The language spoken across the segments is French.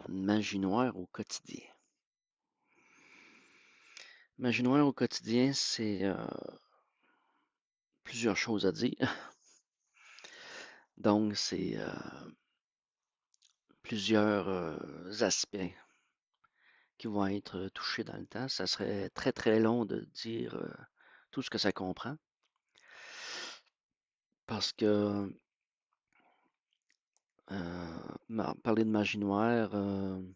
Magie noire au quotidien. Magie noire au quotidien, c'est plusieurs choses à dire. Donc, c'est plusieurs aspects qui vont être touchés dans le temps. Ça serait très très long de dire tout ce que ça comprend. Parce que parler de magie noire, il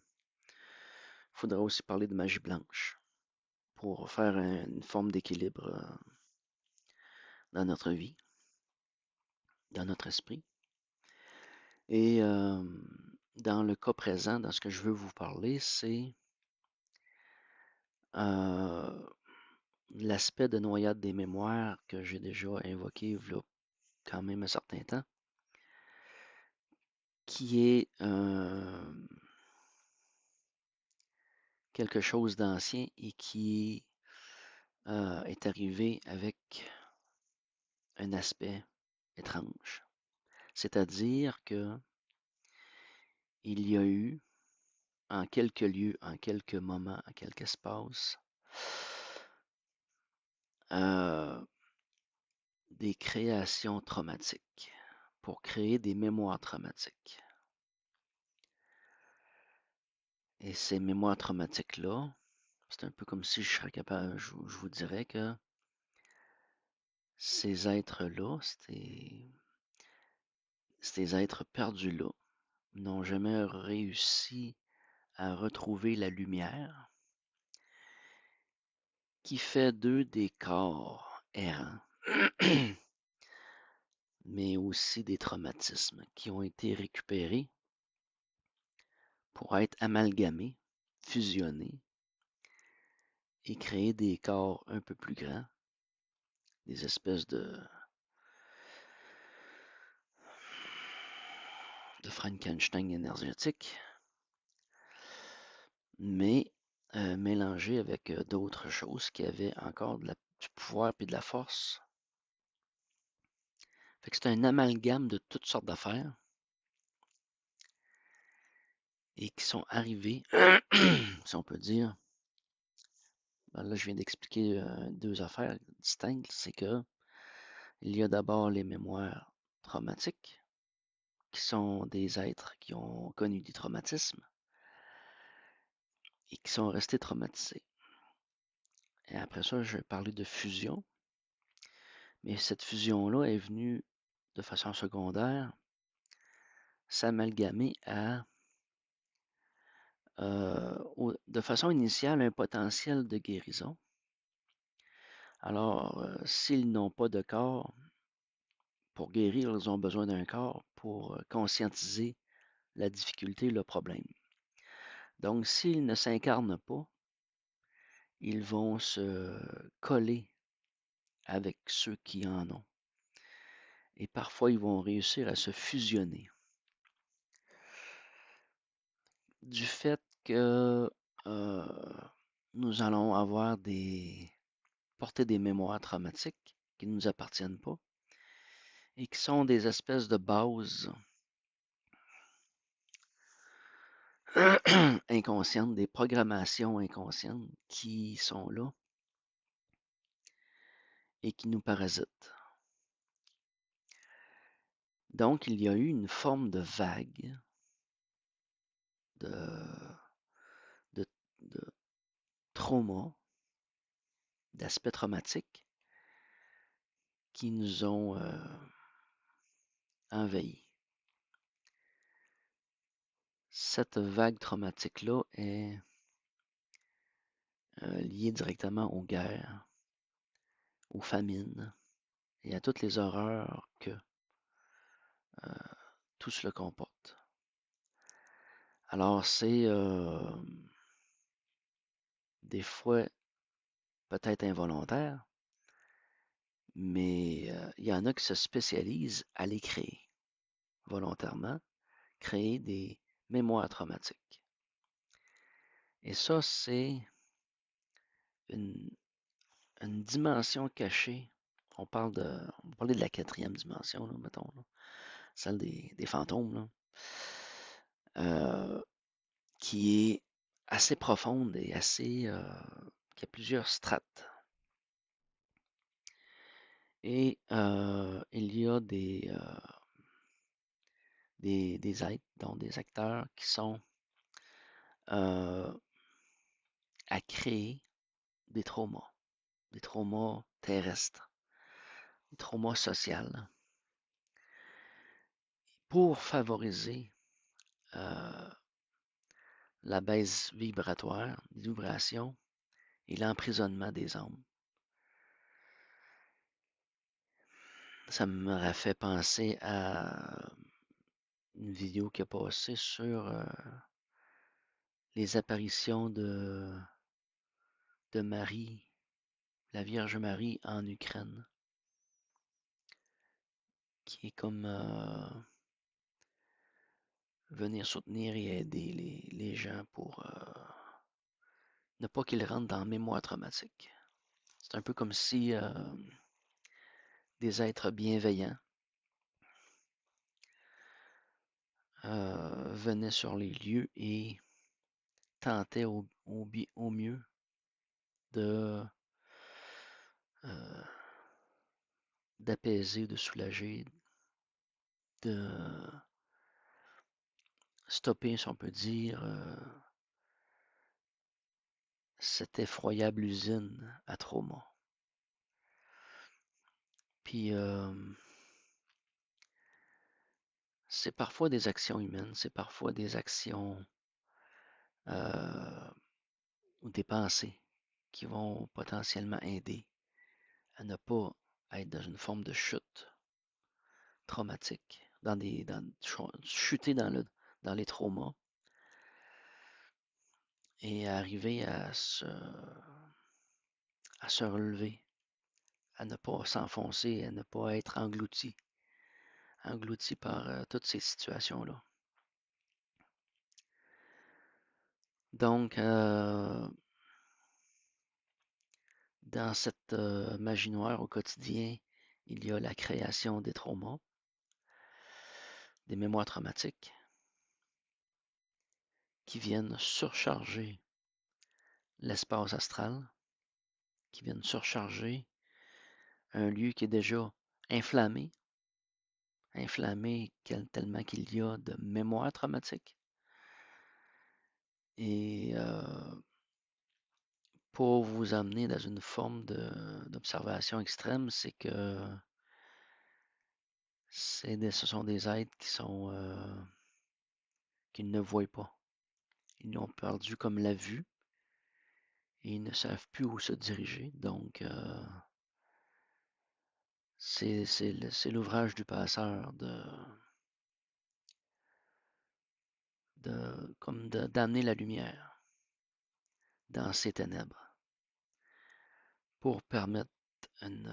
faudrait aussi parler de magie blanche pour faire une forme d'équilibre dans notre vie, dans notre esprit. Et dans le cas présent, dans ce que je veux vous parler, c'est l'aspect de noyade des mémoires que j'ai déjà évoqué il y a quand même un certain temps, qui est quelque chose d'ancien et qui est arrivé avec un aspect étrange. C'est-à-dire que il y a eu, en quelques lieux, en quelques moments, en quelques espaces, des créations traumatiques pour créer des mémoires traumatiques. Et ces mémoires traumatiques-là, c'est un peu comme si je serais capable, je vous dirais que ces êtres-là, ces êtres perdus-là, n'ont jamais réussi à retrouver la lumière qui fait d'eux des corps errants, mais aussi des traumatismes qui ont été récupérés pour être amalgamés, fusionnés et créer des corps un peu plus grands, des espèces de Frankenstein énergétique, mais mélangés avec d'autres choses qui avaient encore du pouvoir et de la force. Fait que c'est un amalgame de toutes sortes d'affaires et qui sont arrivés, si on peut dire. Ben là, je viens d'expliquer deux affaires distinctes. C'est que il y a d'abord les mémoires traumatiques, qui sont des êtres qui ont connu des traumatismes et qui sont restés traumatisés. Et après ça, je vais parler de fusion. Mais cette fusion-là est venue de façon secondaire s'amalgamer à, de façon initiale, un potentiel de guérison. Alors, s'ils n'ont pas de corps, pour guérir, ils ont besoin d'un corps pour conscientiser la difficulté, le problème. Donc, s'ils ne s'incarnent pas, ils vont se coller avec ceux qui en ont. Et parfois, ils vont réussir à se fusionner. Du fait que nous allons avoir porter des mémoires traumatiques qui ne nous appartiennent pas et qui sont des espèces de bases inconscientes, des programmations inconscientes qui sont là et qui nous parasitent. Donc, il y a eu une forme de vague de, de, de trauma, d'aspects traumatiques qui nous ont envahis. Cette vague traumatique-là est liée directement aux guerres, aux famines et à toutes les horreurs que tout cela comporte. Alors, c'est des fois peut-être involontaire, mais il y en a qui se spécialisent à les créer volontairement, créer des mémoires traumatiques. Et ça, c'est une, une dimension cachée. On va parler de la quatrième dimension, là, mettons, là, celle des fantômes. Là. euh, qui est assez profonde et qui a plusieurs strates. Et il y a des êtres, donc des acteurs qui sont euh, à créer des traumas terrestres, des traumas sociaux, pour favoriser euh, la baisse vibratoire, les vibrations et l'emprisonnement des âmes. Ça m'aurait fait penser à une vidéo qui a passé sur les apparitions de Marie, la Vierge Marie en Ukraine, qui est comme venir soutenir et aider les gens pour ne pas qu'ils rentrent dans la mémoire traumatique. C'est un peu comme si des êtres bienveillants venaient sur les lieux et tentaient au mieux de euh, d'apaiser, de soulager, de stopper, si on peut dire, cette effroyable usine à trauma. Puis c'est parfois des actions humaines, c'est parfois des actions ou des pensées qui vont potentiellement aider à ne pas être dans une forme de chute traumatique, chuter dans les traumas et arriver à se relever, à ne pas s'enfoncer, à ne pas être englouti par toutes ces situations-là. Donc, dans cette magie noire au quotidien, il y a la création des traumas, des mémoires traumatiques qui viennent surcharger l'espace astral, qui viennent surcharger un lieu qui est déjà inflammé, tellement qu'il y a de mémoires traumatiques. Et pour vous amener dans une forme d'observation extrême, c'est que ce sont des êtres qui ne voient pas. Ils ont perdu comme la vue et ils ne savent plus où se diriger. Donc, c'est l'ouvrage du passeur d'amener la lumière dans ces ténèbres pour permettre une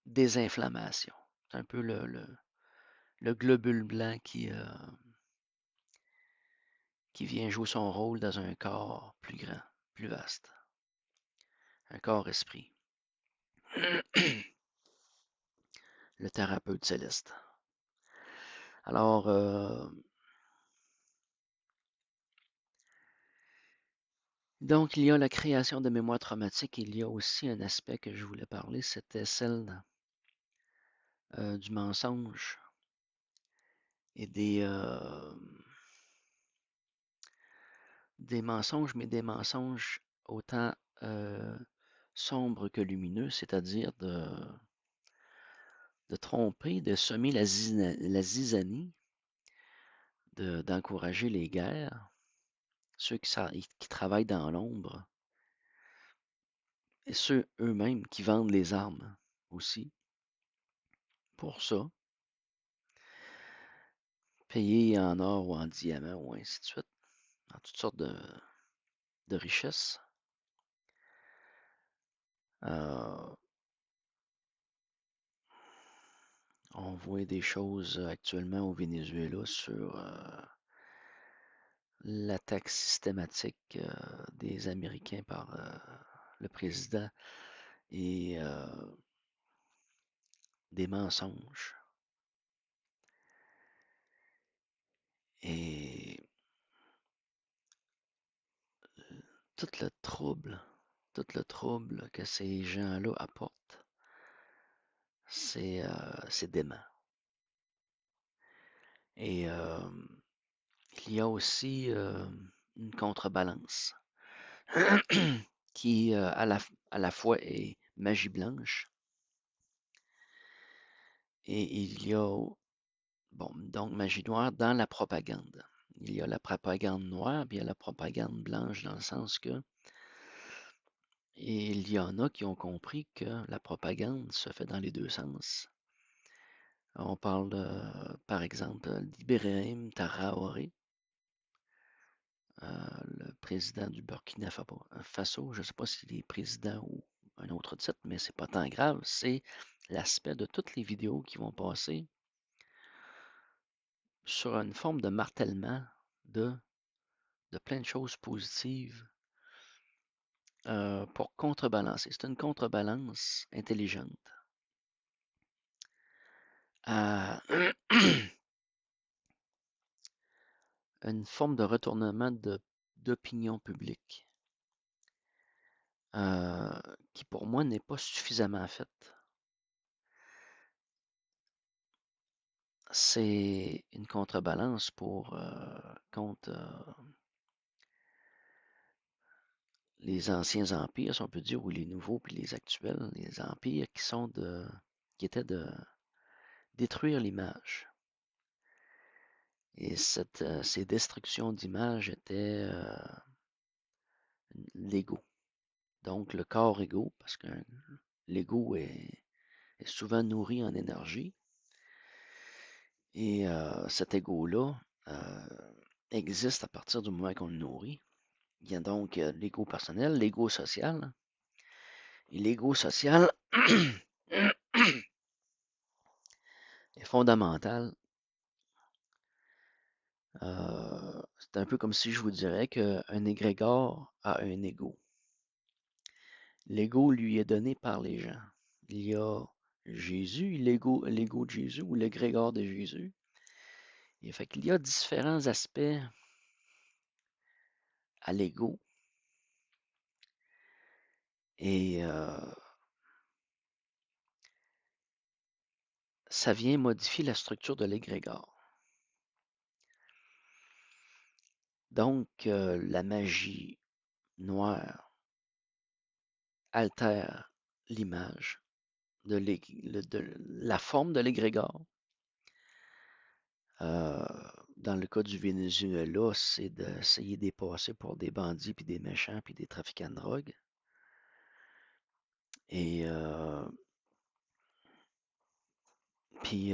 désinflammation. C'est un peu le globule blanc qui vient jouer son rôle dans un corps plus grand, plus vaste, un corps-esprit. Le thérapeute céleste. Alors, donc, il y a la création de mémoire traumatique. Il y a aussi un aspect que je voulais parler, c'était celle du mensonge et des mensonges, mais des mensonges autant sombres que lumineux, c'est-à-dire de tromper, de semer la zizanie, d'encourager les guerres, ceux qui travaillent dans l'ombre, et ceux eux-mêmes qui vendent les armes aussi pour ça, payés en or ou en diamant ou ainsi de suite, en toutes sortes de richesses. Euh, on voit des choses actuellement au Venezuela sur l'attaque systématique des Américains par le président et des mensonges. Et tout le trouble que ces gens-là apportent, c'est dément. Et il y a aussi une contrebalance qui à la fois est magie blanche et il y a, bon, donc magie noire dans la propagande. Il y a la propagande noire, puis il y a la propagande blanche dans le sens que et il y en a qui ont compris que la propagande se fait dans les deux sens. On parle, par exemple, d'Ibrahim Traoré, le président du Burkina Faso. Je ne sais pas s'il est président ou un autre titre, mais c'est pas tant grave. C'est l'aspect de toutes les vidéos qui vont passer sur une forme de martèlement de, de plein de choses positives pour contrebalancer. C'est une contrebalance intelligente à une forme de retournement d'opinion publique qui, pour moi, n'est pas suffisamment faite. C'est une contrebalance contre les anciens empires, si on peut dire, ou les nouveaux puis les actuels, les empires qui étaient de détruire l'image. Et ces destructions d'image étaient l'ego. Donc le corps ego, parce que l'ego est souvent nourri en énergie. Et cet ego-là existe à partir du moment qu'on le nourrit. Il y a donc l'ego personnel, l'ego social. Et l'ego social est fondamental. C'est un peu comme si je vous dirais qu'un égrégore a un ego. L'ego lui est donné par les gens. Il y a Jésus, l'ego de Jésus ou l'égrégore de Jésus. Et fait qu'il y a différents aspects à l'ego. Et ça vient modifier la structure de l'égrégore. Donc, la magie noire altère l'image de la forme de l'égrégore. Dans le cas du Venezuela, c'est d'essayer de les passer pour des bandits, puis des méchants, puis des trafiquants de drogue. Et puis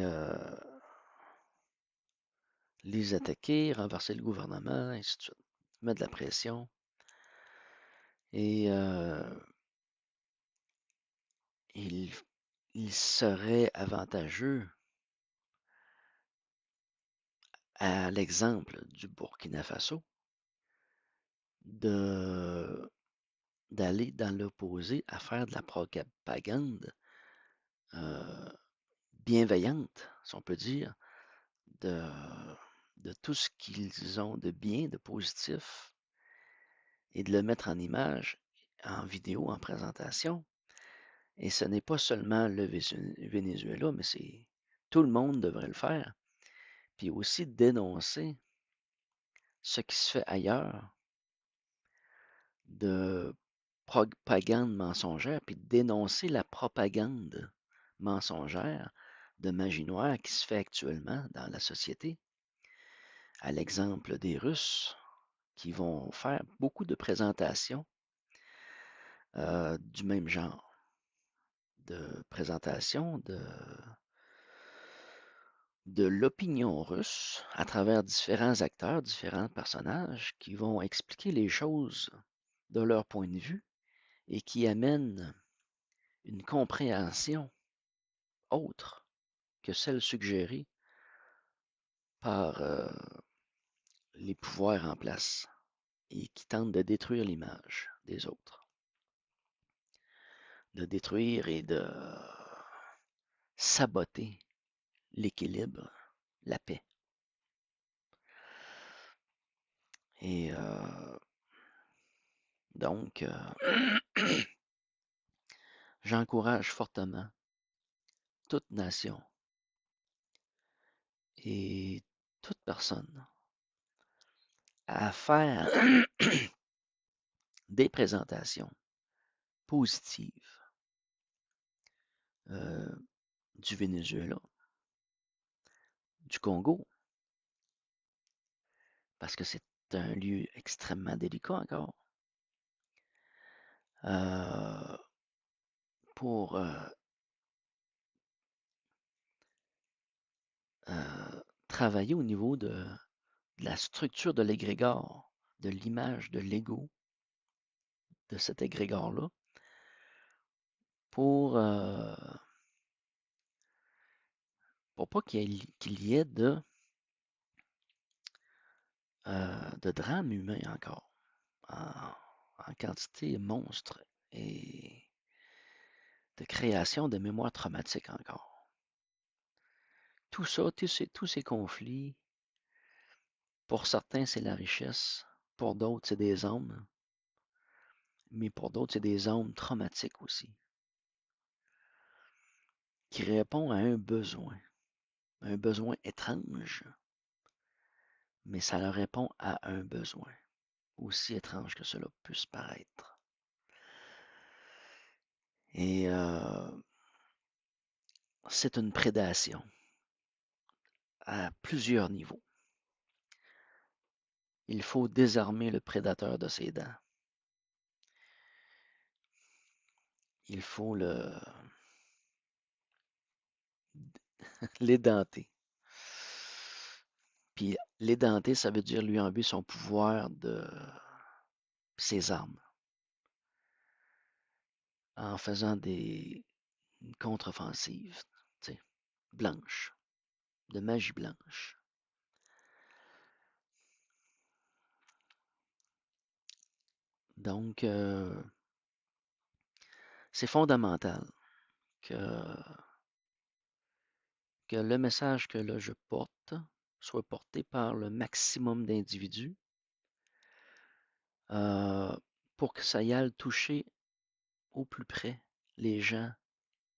les attaquer, renverser le gouvernement, ainsi de suite. Mettre de la pression. Et il serait avantageux, à l'exemple du Burkina Faso, d'aller dans l'opposé à faire de la propagande bienveillante, si on peut dire, de, de tout ce qu'ils ont de bien, de positif, et de le mettre en image, en vidéo, en présentation. Et ce n'est pas seulement le Venezuela, mais c'est tout le monde devrait le faire. Puis aussi dénoncer ce qui se fait ailleurs de propagande mensongère, puis dénoncer la propagande mensongère de magie noire qui se fait actuellement dans la société, à l'exemple des Russes qui vont faire beaucoup de présentations du même genre, de présentations de l'opinion russe à travers différents acteurs, différents personnages qui vont expliquer les choses de leur point de vue et qui amènent une compréhension autre que celle suggérée par les pouvoirs en place et qui tentent de détruire l'image des autres, de détruire et de saboter l'équilibre, la paix. Et Donc, j'encourage fortement toute nation et toute personne à faire des présentations positives du Venezuela, du Congo, parce que c'est un lieu extrêmement délicat encore, pour travailler au niveau de la structure de l'égrégore, de l'image, de l'ego de cet égrégore-là, pour pas qu'il y ait de drames humains encore, en quantité monstre et de création de mémoire traumatique encore. Tout ça, tous ces conflits, pour certains, c'est la richesse, pour d'autres, c'est des âmes, mais pour d'autres, c'est des âmes traumatiques aussi, qui répondent à un besoin étrange, mais ça leur répond à un besoin, aussi étrange que cela puisse paraître. Et c'est une prédation à plusieurs niveaux. Il faut désarmer le prédateur de ses dents. Il faut l'édenter. Puis l'édenter, ça veut dire lui enlever son pouvoir de ses armes en faisant une contre-offensive, blanche, de magie blanche. Donc, c'est fondamental que le message que là je porte soit porté par le maximum d'individus pour que ça y aille toucher au plus près les gens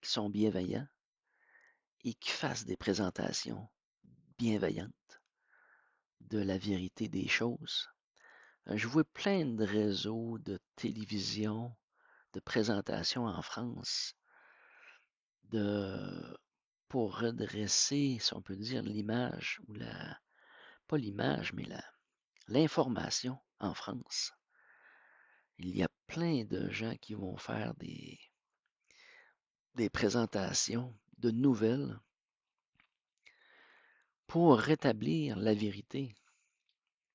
qui sont bienveillants et qui fassent des présentations bienveillantes de la vérité des choses. Je vois plein de réseaux de télévision, de présentations en France pour redresser, si on peut dire, l'image, ou pas l'image, mais l'information en France. Il y a plein de gens qui vont faire des présentations de nouvelles pour rétablir la vérité,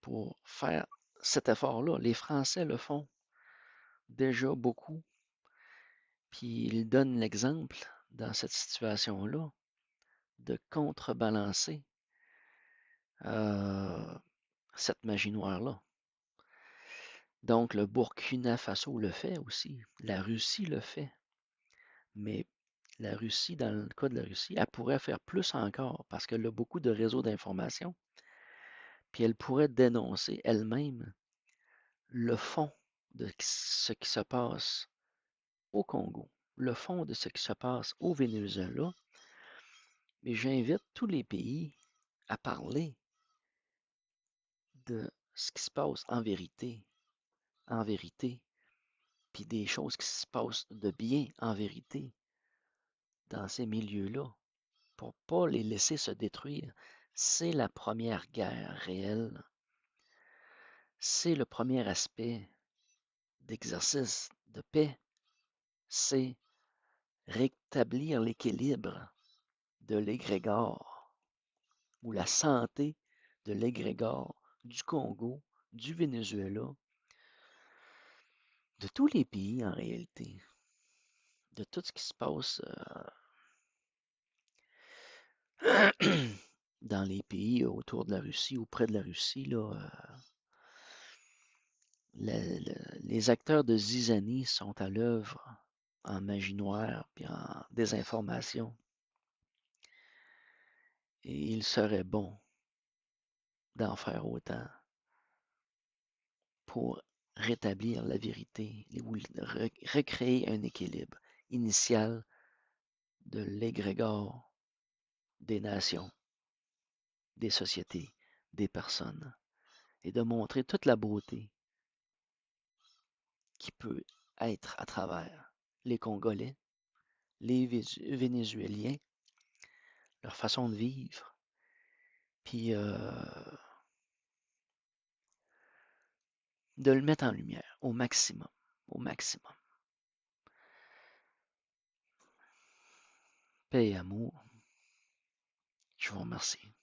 pour faire cet effort-là. Les Français le font déjà beaucoup, puis ils donnent l'exemple dans cette situation-là de contrebalancer cette magie noire-là. Donc, le Burkina Faso le fait aussi. La Russie le fait. Mais la Russie, dans le cas de la Russie, elle pourrait faire plus encore parce qu'elle a beaucoup de réseaux d'information. Puis elle pourrait dénoncer elle-même le fond de ce qui se passe au Congo, le fond de ce qui se passe au Venezuela. Mais j'invite tous les pays à parler de ce qui se passe en vérité, puis des choses qui se passent de bien en vérité dans ces milieux-là, pour ne pas les laisser se détruire. C'est la première guerre réelle. C'est le premier aspect d'exercice de paix. C'est rétablir l'équilibre de l'égrégore ou la santé de l'égrégore du Congo, du Venezuela, de tous les pays en réalité, de tout ce qui se passe dans les pays autour de la Russie ou près de la Russie, là, les acteurs de zizanie sont à l'œuvre en magie noire puis en désinformation. Et il serait bon d'en faire autant pour rétablir la vérité ou recréer un équilibre initial de l'égrégore des nations, des sociétés, des personnes, et de montrer toute la beauté qui peut être à travers les Congolais, les Vénézuéliens, leur façon de vivre, puis de le mettre en lumière au maximum, au maximum. Paix et amour, je vous remercie.